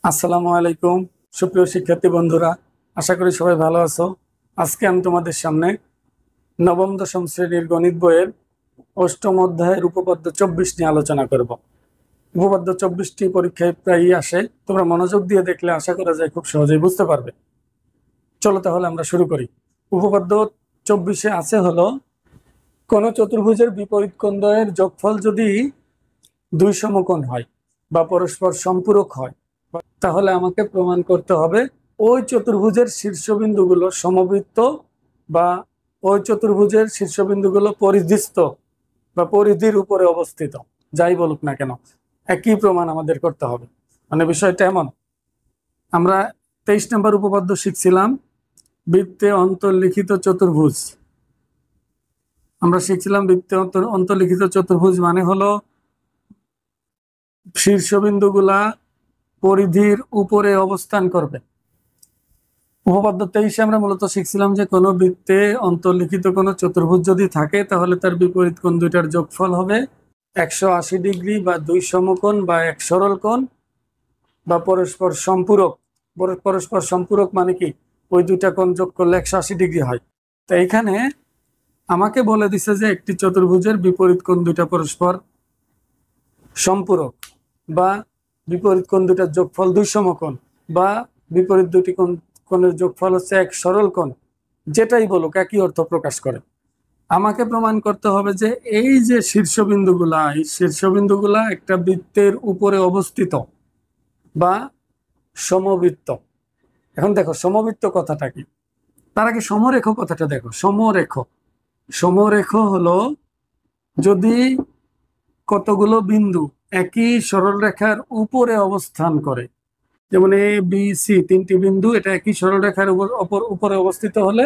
আসসালামু আলাইকুম সুপ্রিয় শিক্ষার্থী বন্ধুরা, আশা করি সবাই ভালো আছো। আজকে আমি তোমাদের সামনে নবম দশম শ্রেণীর গণিত বইয়ের অষ্টম অধ্যায়ের উপপাদ্য 24 নিয়ে আলোচনা করব। উপপাদ্য 24টি পরীক্ষায় প্রায়ই আসে, তোমরা মনোযোগ দিয়ে দেখলে আশা করা যায় খুব সহজেই বুঝতে পারবে। চলো তাহলে আমরা শুরু করি। উপপাদ্য 24-এ আছে হলো, কোন চতুর্ভুজের বিপরীত কোণদ্বয়ের যোগফল যদি দুই সমকোণ হয় বা পরস্পর সম্পূরক হয়, তাহলে আমাকে প্রমাণ করতে হবে ওই চতুর্ভুজের শীর্ষবিন্দুগুলো সমবৃত্ত বা ওই চতুর্ভুজের শীর্ষবিন্দুগুলো পরিধিস্থ বা পরিধির উপরে অবস্থিত। যাই বলুক না কেন, একই প্রমাণ আমাদের করতে হবে। মানে বিষয়টা এমন, আমরা 23 নম্বর উপপাদ্য শিখছিলাম বৃত্তে অন্তর্লিখিত চতুর্ভুজ। আমরা শিখছিলাম বৃত্তে অন্তর্লিখিত চতুর্ভুজ মানে হলো শীর্ষবিন্দুগুলা পরিধির উপরে অবস্থান করবে। উপপাদ্য 23-এ আমরা মূলত শিখছিলাম যে কোনো বৃত্তে অন্তর্লিখিত কোনো চতুর্ভুজ যদি থাকে তাহলে তার বিপরীত কোণ দুইটার যোগফল হবে 180 ডিগ্রি বা দুই সমকোণ বা এক সরল কোণ বা পরস্পর সম্পূরক। পরস্পর সম্পূরক মানে কি, ওই দুইটা কোণ যোগ করলে 180 ডিগ্রি হয়। তো এখানে আমাকে বলে দিছে যে একটি চতুর্ভুজের বিপরীত কোণ দুইটা পরস্পর সম্পূরক বা বিপরীত কোণ দুইটার যোগফল দুই সমকোণ বা বিপরীত দুটি কোণের যোগফল হচ্ছে এক সরল কোণ। যেটাই বলুক একই অর্থ প্রকাশ করে। আমাকে প্রমাণ করতে হবে যে এই যে শীর্ষবিন্দুগুলা, এই শীর্ষবিন্দুগুলা একটা বৃত্তের উপরে অবস্থিত বা সমবৃত্ত। এখন দেখো সমবৃত্ত কথাটা কি, তার আগে সমরেখ কথাটা দেখো। সমরেখ হলো যদি কতগুলো বিন্দু একই সরলরেখার উপরে অবস্থান করে, যেমন এ বি সি তিনটি বিন্দু এটা একই সরলরেখার উপরে অবস্থিত হলে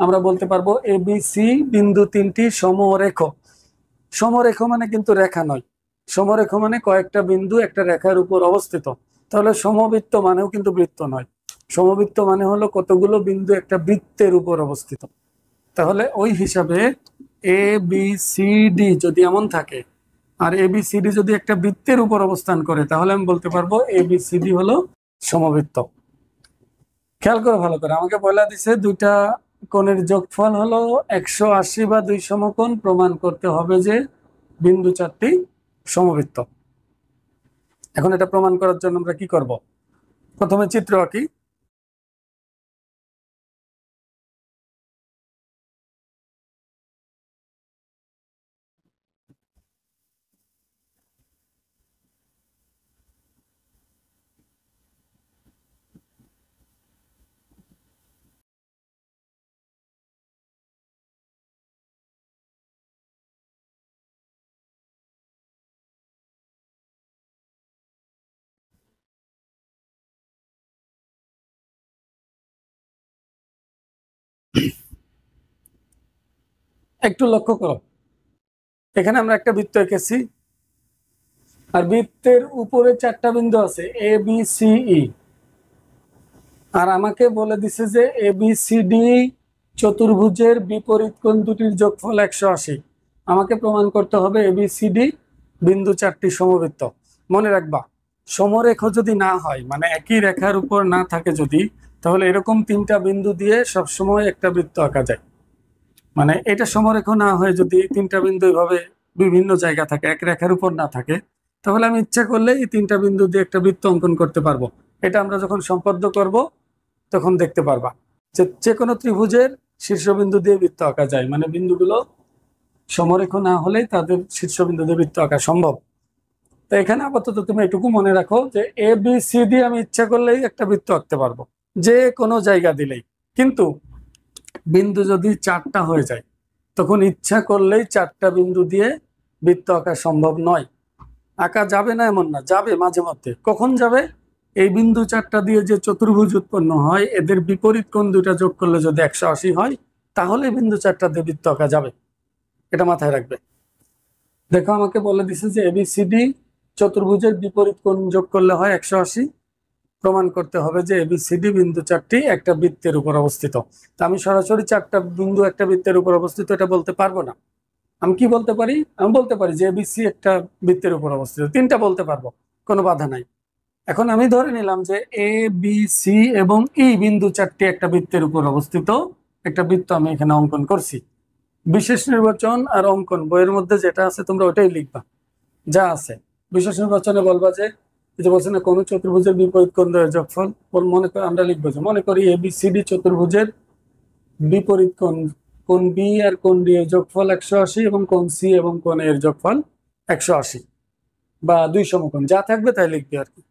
আমরা বলতে পারবো এ বি সি বিন্দু তিনটি সমরেখ। সমরেখ মানে কিন্তু রেখা নয়, সমরেখ মানে কয়েকটা বিন্দু একটা রেখার উপর অবস্থিত। তাহলে সমবৃত্ত মানেও কিন্তু বৃত্ত নয়, সমবৃত্ত মানে হলো কতগুলো বিন্দু একটা বৃত্তের উপর অবস্থিত। তাহলে ওই হিসাবে এ বি সি ডি যদি এমন থাকে আর এ বি সি ডি যদি একটা বৃত্তের উপর অবস্থান করে, তাহলে আমি বলতে পারবো এ বি সি ডি হলো সমবৃত্ত। খেয়াল করে ভালো করে, আমাকে বলে দিছে দুইটা কোণের যোগফল হলো 180 বা দুই সমকোণ, প্রমাণ করতে হবে যে বিন্দু চারটি সমবৃত্ত। এখন এটা প্রমাণ করার জন্য আমরা কি করব, প্রথমে চিত্র আঁকি। একটু লক্ষ্য করো, এখানে আমরা একটা বৃত্ত এঁকেছি আর বৃত্তের উপরে চারটা বিন্দু আছে এ বি সি ই, আর আমাকে বলে দিছে যে এ বি সি ডি চতুর্ভুজের বিপরীত কোণ দুটির যোগফল 180। আমাকে প্রমাণ করতে হবে এ বি সি ডি বিন্দু চারটি সমবৃত্ত। মনে রাখবা, সমরেখ যদি না হয় মানে একই রেখার উপর না থাকে যদি, তাহলে এরকম তিনটা বিন্দু দিয়ে সবসময় একটা বৃত্ত আঁকা যায়। মানে এটা সমরেখ না হয়ে যদি তিনটা বিন্দু এভাবে বিভিন্ন জায়গা থাকে, এক রেখার উপর না থাকে, তাহলে আমি ইচ্ছা করলে এই তিনটা বিন্দু দিয়ে একটা বৃত্ত অঙ্কন করতে পারবো। এটা আমরা যখন সম্পাদ্য করব তখন দেখতে পারবা যে যে কোনো ত্রিভুজের শীর্ষবিন্দু দিয়ে বৃত্ত আঁকা যায়, মানে বিন্দুগুলো সমরেখ না হলেই তাদের শীর্ষবিন্দু দিয়ে বৃত্ত আঁকা সম্ভব। তো এখানে আপাতত তুমি এটুকু মনে রাখো যে এ বি সি দিয়ে আমি ইচ্ছা করলেই একটা বৃত্ত আঁকতে পারবো, যে কোনো জায়গা দিলেই। কিন্তু বিন্দু যদি চারটা হয়ে যায় তখন ইচ্ছা করলেই চারটা বিন্দু দিয়ে বৃত্ত আঁকা সম্ভব নয়। আঁকা যাবে না এমন না, যাবে মাঝে মধ্যে। কখন যাবে, এই বিন্দু চারটা দিয়ে যে চতুর্ভুজ উৎপন্ন হয় এদের বিপরীত কোণ দুইটা যোগ করলে যদি 180 হয়, তাহলে বিন্দু চারটা দিয়ে বৃত্ত আঁকা যাবে। এটা মাথায় রাখবে। দেখো আমাকে বলে দিছে যে এবিসিডি চতুর্ভুজের বিপরীত কোণ যোগ করলে হয় 180। প্রমাণ করতে হবে যে এবিসিডি বিন্দু চারটি একটা বৃত্তের উপর অবস্থিত। তা আমি সরাসরি চারটা বিন্দু একটা বৃত্তের উপর অবস্থিত এটা বলতে পারবো না। আমি কি বলতে পারি, আমি বলতে পারি যে এবিসি একটা বৃত্তের উপর অবস্থিত, তিনটা বলতে পারবো, কোনো বাধা নাই। এখন আমি ধরে নিলাম যে এ বি সি এবং ই বিন্দু চারটি একটা বৃত্তের উপর অবস্থিত একটা বৃত্ত আমি এখানে অঙ্কন করছি। বিশেষ নির্বাচন আর অঙ্কন বইয়ের মধ্যে যেটা আছে তোমরা ওটাই লিখবা যা আছে। বিশেষ নির্বাচনে বলবা যে এই যে বলছে না কোন চতুর্ভুজের বিপরীত কোণ দ্বয়ের যোগফল, মনে করি আমরা লিখবো যে মনে করি এ বি সি ডি চতুর্ভুজের বিপরীত কোণ, কোণ বি আর কোণ ডি এর যোগফল 180 এবং কোণ সি এবং কোণ এর যোগফল 180 বা দুই সমকোণ যা থাকবে তাই লিখবে আর কি।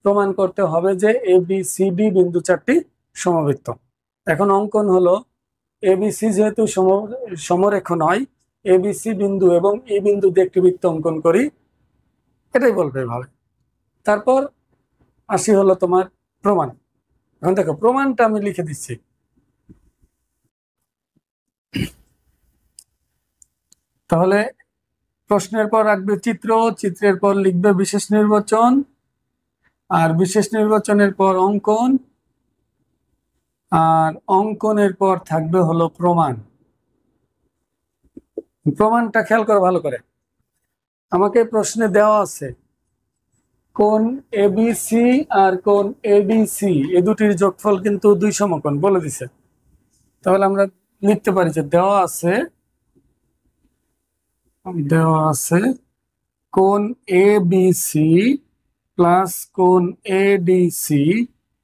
প্রমাণ করতে হবে যে এ বি সি ডি বিন্দু চারটি সমবৃত্ত। এখন অঙ্কন হলো এবিসি যেহেতু সমরেখ নয়, এবিসি বিন্দু এবং ই বিন্দু দিয়ে একটি বৃত্ত অঙ্কন করি, এটাই বলবে ভাবে। তারপর আসি হলো তোমার প্রমাণ। এখন দেখো প্রমাণটা আমি লিখে দিচ্ছি। তাহলে প্রশ্নের পর রাখবে চিত্র, চিত্রের পর লিখবে বিশেষ নির্বাচন, আর বিশেষ নির্বাচনের পর অঙ্কন, আর অঙ্কনের পর থাকবে হলো প্রমাণ। প্রমাণটা খেয়াল করো ভালো করে। আমাকে প্রশ্নে দেওয়া আছে কোণ এবিসি আর কোণ এডিসি এ দুটির যোগফল কিন্তু দুই সমকোণ বলে দিছে। তাহলে আমরা লিখতে পারি যে দেওয়া আছে কোণ এবিসি প্লাস কোণ এডিসি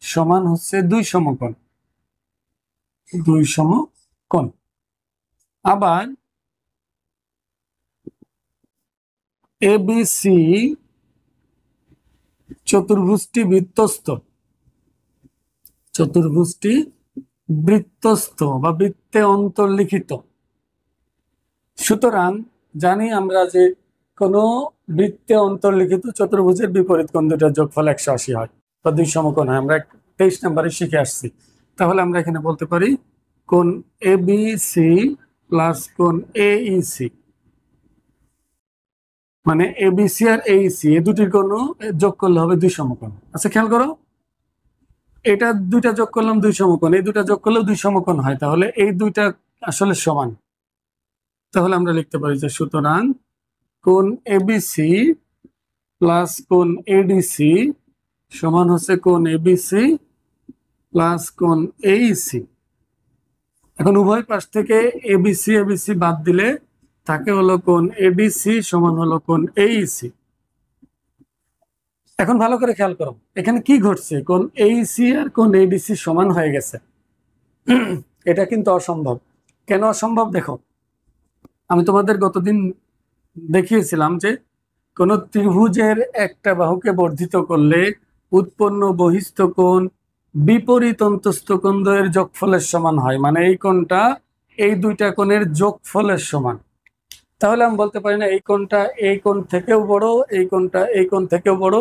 সমান হচ্ছে দুই সমকোণ, দুই সমকোণ। আবার এবিসি চতুর্ভুজটি বৃত্তস্থ, চতুর্ভুজটি বৃত্তস্থ বা বৃত্তে অন্তর্লিখিত। সুতরাং জানি আমরা যে কোন বৃত্তে অন্তর্লিখিত চতুর্ভুজের বিপরীত কোণ দুটার যোগফল 180 হয় বা দুই সমকোণ হয়। আমরা 23 নম্বরে শিখে আসছি। তাহলে আমরা এখানে বলতে পারি কোণ এবিসি প্লাস কোণ এইসি, মানে এবিসি আর এইসি এ দুটির কোণ যোগ করলে হবে দুই সমকোণ। আচ্ছা খেয়াল করো, এটা দুইটা যোগ করলাম দুই সমকোণ, এই দুটা যোগ করলেও দুই সমকোণ হয়, তাহলে এই দুইটা আসলে সমান। তাহলে আমরা লিখতে পারি যে সুতরাং কোণ এবিসি প্লাস কোণ এডিসি সমান হচ্ছে কোণ এবিসি প্লাস কোণ এইসি। এখন উভয় পাশ থেকে এবিসি এবিসি বাদ দিলে থাকে হলো কোণ এডিসি সমান হলো কোণ এইসি। এখন ভালো করে খেয়াল করো এখানে কি ঘটছে, কোণ এইসি আর কোণ এডিসি সমান হয়ে গেছে। এটা কিন্তু অসম্ভব। কেন অসম্ভব দেখো, আমি তোমাদের গতদিন দেখিয়েছিলাম যে কোন ত্রিভুজের একটা বাহুকে বর্ধিত করলে উৎপন্ন বহিস্থ কোণ বিপরীত অন্তস্থ কোণ দ্বয়ের যোগফলের সমান হয়, মানে এই কোণটা এই দুইটা কোণের যোগফলের সমান। তাহলে আমি বলতে পারি না এই কোণটা এই কোণ থেকেও বড়, এই কোণটা এই কোণ থেকেও বড়,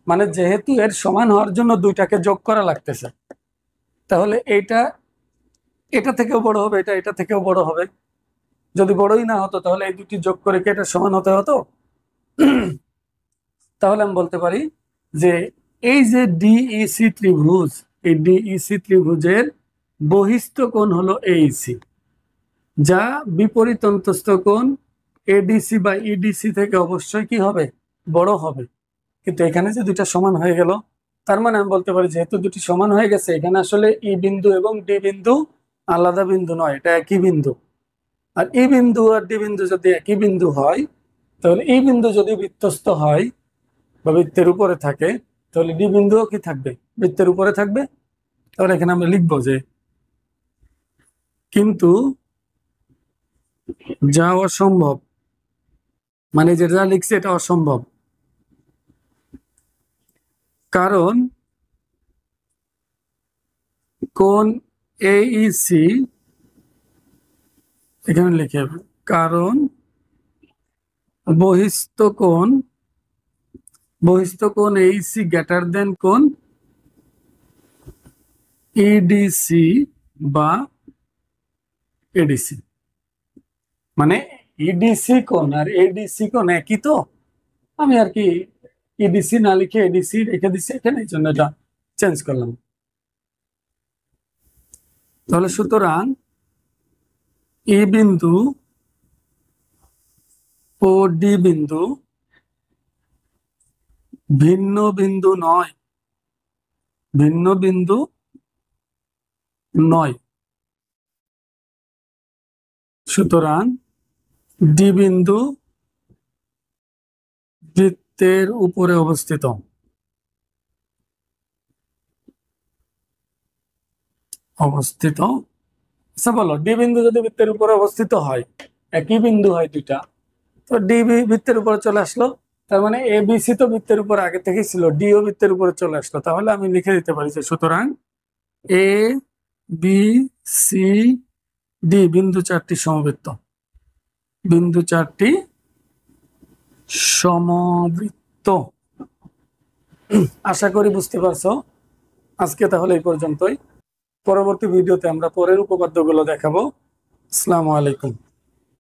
মানে যেহেতু এর সমান হওয়ার জন্য দুইটাকে যোগ করা লাগতেছে, তাহলে এটা এটা থেকেও বড় হবে, এটা এটা থেকেও বড় হবে। যদি বড়ই না হতো তাহলে এই দুটি যোগ করে কি এটা সমান হতে হতো? তাহলে আমি বলতে পারি যে এই যে ডিইসি ত্রিভুজ, এই ডিইসি ত্রিভুজের বহিস্থ কোণ হলো এইসি, যা বিপরীত অন্তস্থ কোণ এডিসি বা ইডিসি থেকে অবশ্যই কি হবে, বড় হবে। কিন্তু এখানে যে দুইটা সমান হয়ে গেল, তার মানে আমি বলতে পারি যেহেতু দুটি সমান হয়ে গেছে, এখানে আসলে ই বিন্দু এবং ডি বিন্দু আলাদা বিন্দু নয়, এটা একই বিন্দু। আর ই বিন্দু আর ডি বিন্দু যদি একই বিন্দু হয়, তাহলে ই বিন্দু যদি বৃত্তস্থ হয় বা বৃত্তের উপরে থাকে, তাহলে ডি বিন্দুও কি থাকবে, বৃত্তের উপরে থাকবে। তাহলে এখানে আমরা লিখবো যে কিন্তু যা অসম্ভব, মানে যেটা লিখছে এটা অসম্ভব, কারণ কোণ এইসি এখানে লিখে হবে, কারণ বহিস্থ কোণ এইসি গ্রেটার দেন কোণ ইডিসি বা এডিসি, মানে ইডিসি কোণ আর এডিসি কোণ একই। তো আমি আর কি ইডিসি না লিখে এডিসি রেখে দিচ্ছি এখানে, এই জন্য এটা চেঞ্জ করলাম। তাহলে সুতরাং ই বিন্দু ও ডি বিন্দু ভিন্ন বিন্দু নয়, ভিন্ন বিন্দু নয়। সুতরাং ডি বিন্দু বৃত্তের উপরে অবস্থিত। আচ্ছা বলো, ডি বিন্দু যদি বৃত্তের উপরে অবস্থিত হয়, একই বিন্দু হয় দুইটা, তো ডি বৃত্তের উপরে চলে আসলো, তার মানে এ বি সি তো বৃত্তের উপরে আগে থেকেই ছিল, ডি ও বৃত্তের উপরে চলে আসলো। তাহলে আমি লিখে দিতে পারি যে সুতরাং এ বি সি ডি বিন্দু চারটি সমবৃত্ত, বিন্দু চারটি সমবৃত্ত। আশা করি বুঝতে পারছো। আজকে তাহলে এই পর্যন্তই। পরবর্তী ভিডিওতে আমরা পরের উপপাদ্যগুলো দেখাবো। আসসালামু আলাইকুম।